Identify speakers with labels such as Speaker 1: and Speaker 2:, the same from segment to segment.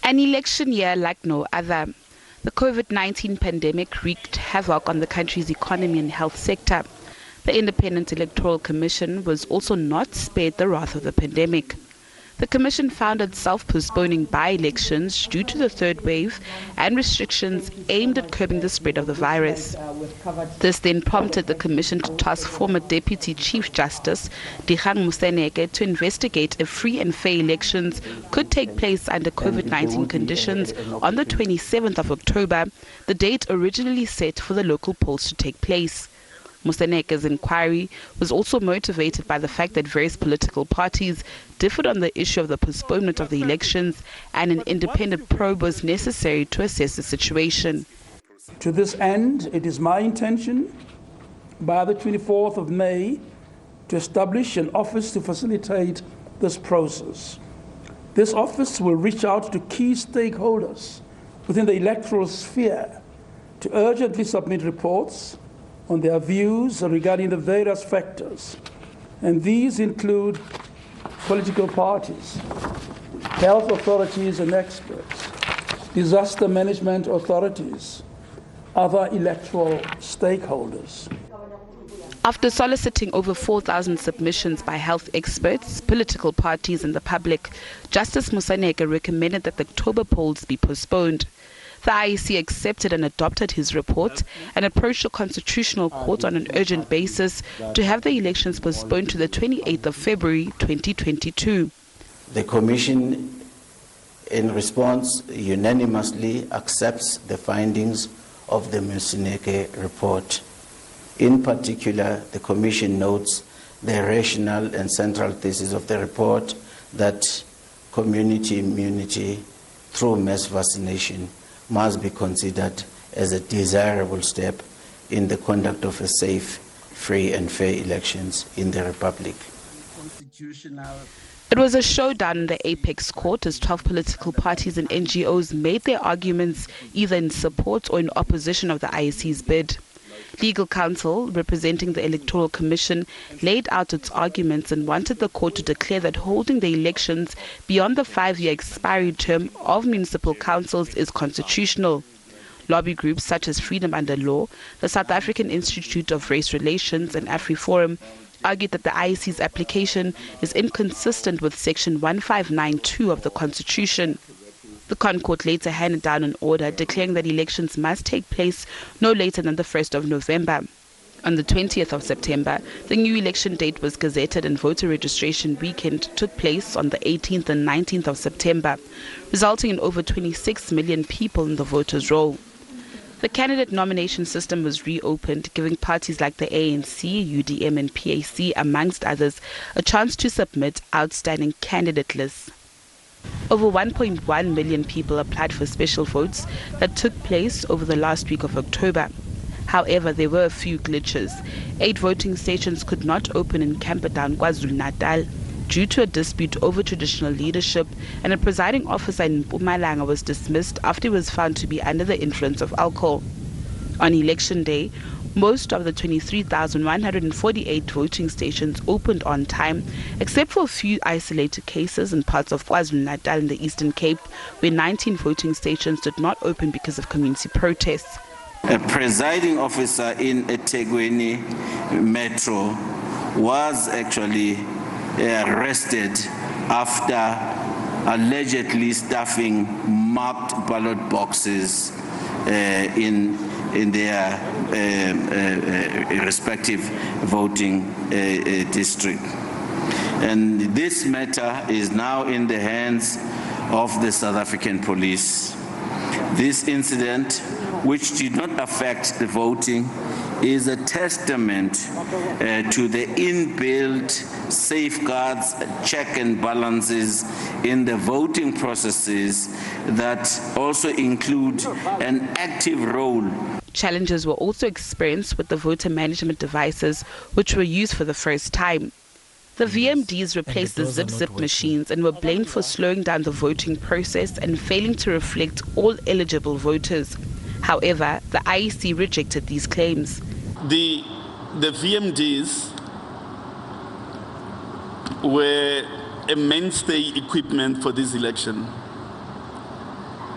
Speaker 1: An election year like no other. The COVID-19 pandemic wreaked havoc on the country's economy and health sector. The Independent Electoral Commission was also not spared the wrath of the pandemic. The Commission found itself postponing by-elections due to the third wave and restrictions aimed at curbing the spread of the virus. This then prompted the Commission to task former Deputy Chief Justice Dikgang Moseneke to investigate if free and fair elections could take place under COVID-19 conditions on the 27th of October, the date originally set for the local polls to take place. Moseneke's inquiry was also motivated by the fact that various political parties differed on the issue of the postponement of the elections, and an independent probe was necessary to assess the situation.
Speaker 2: To this end, it is my intention by the 24th of May to establish an office to facilitate this process. This office will reach out to key stakeholders within the electoral sphere to urgently submit reports on their views regarding the various factors, and these include political parties, health authorities and experts, disaster management authorities, other electoral stakeholders.
Speaker 1: After soliciting over 4,000 submissions by health experts, political parties and the public, Justice Moseneke recommended that the October polls be postponed. The IEC accepted and adopted his report and approached the Constitutional Court on an urgent basis to have the elections postponed to the 28th of February 2022.
Speaker 3: The Commission, in response, unanimously accepts the findings of the Moseneke report. In particular, the Commission notes the rationale and central thesis of the report that community immunity through mass vaccination must be considered as a desirable step in the conduct of a safe, free and fair elections in the Republic.
Speaker 1: It was a showdown in the Apex Court as 12 political parties and NGOs made their arguments either in support or in opposition of the IEC's bid. Legal counsel representing the Electoral Commission laid out its arguments and wanted the court to declare that holding the elections beyond the 5-year expiry term of municipal councils is constitutional. Lobby groups such as Freedom Under Law, the South African Institute of Race Relations and AfriForum argued that the IEC's application is inconsistent with Section 1592 of the Constitution. The Concourt later handed down an order declaring that elections must take place no later than the 1st of November. On the 20th of September, the new election date was gazetted and voter registration weekend took place on the 18th and 19th of September, resulting in over 26 million people in the voters' roll. The candidate nomination system was reopened, giving parties like the ANC, UDM and PAC, amongst others, a chance to submit outstanding candidate lists. Over 1.1 million people applied for special votes that took place over the last week of October. However, there were a few glitches. 8 voting stations could not open in Camperdown, KwaZulu-Natal, due to a dispute over traditional leadership, and a presiding officer in Mpumalanga was dismissed after he was found to be under the influence of alcohol. On election day, most of the 23,148 voting stations opened on time, except for a few isolated cases in parts of KwaZulu-Natal and the Eastern Cape, where 19 voting stations did not open because of community protests.
Speaker 4: A presiding officer in eThekwini Metro was actually arrested after allegedly stuffing marked ballot boxes in their respective voting district. And this matter is now in the hands of the South African police. This incident, which did not affect the voting, is a testament to the inbuilt safeguards, check and balances in the voting processes that also include an active role.
Speaker 1: Challenges were also experienced with the voter management devices, which were used for the first time. The VMDs replaced the zip machines and were blamed for slowing down the voting process and failing to reflect all eligible voters. However, the IEC rejected these claims.
Speaker 5: The VMDs were a mainstay equipment for this election.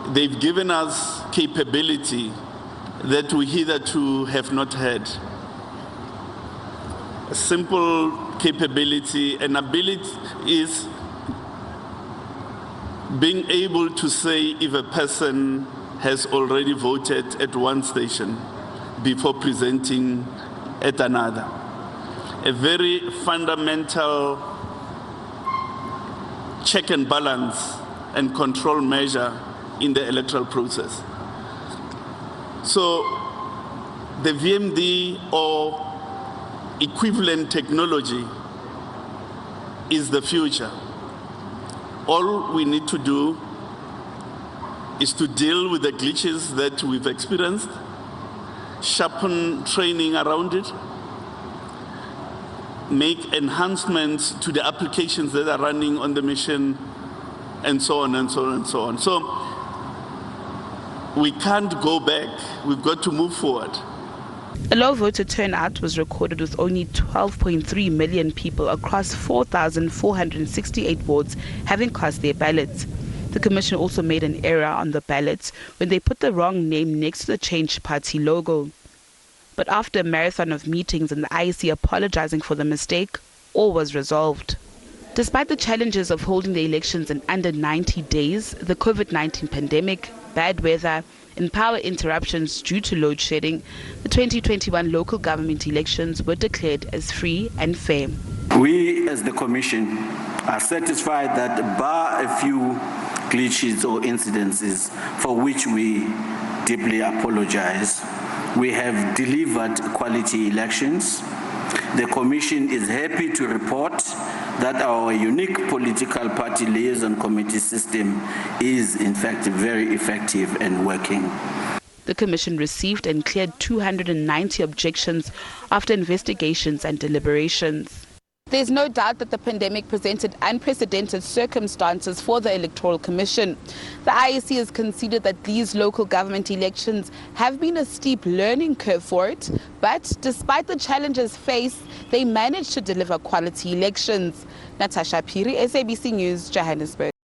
Speaker 5: they've given us capability that we hitherto have not had. A simple capability and ability is being able to say if a person has already voted at one station before presenting at another. A very fundamental check and balance and control measure in the electoral process. So the VMD or equivalent technology is the future. All we need to do is to deal with the glitches that we've experienced, sharpen training around it, make enhancements to the applications that are running on the machine, and so on and so on and so on. So we can't go back. We've got to move forward.
Speaker 1: A low voter turnout was recorded with only 12.3 million people across 4,468 wards having cast their ballots. The Commission also made an error on the ballots when they put the wrong name next to the Change Party logo. But after a marathon of meetings and the IEC apologizing for the mistake, all was resolved. Despite the challenges of holding the elections in under 90 days, the COVID-19 pandemic, bad weather, and power interruptions due to load shedding, the 2021 local government elections were declared as free and fair.
Speaker 4: We, as the Commission, are satisfied that bar a few glitches or incidences for which we deeply apologize, we have delivered quality elections. The Commission is happy to report that our unique political party liaison committee system is in fact very effective and working.
Speaker 1: The Commission received and cleared 290 objections after investigations and deliberations. There's no doubt that the pandemic presented unprecedented circumstances for the Electoral Commission. The IEC has conceded that these local government elections have been a steep learning curve for it, but despite the challenges faced, they managed to deliver quality elections. Natasha Phiri, SABC News, Johannesburg.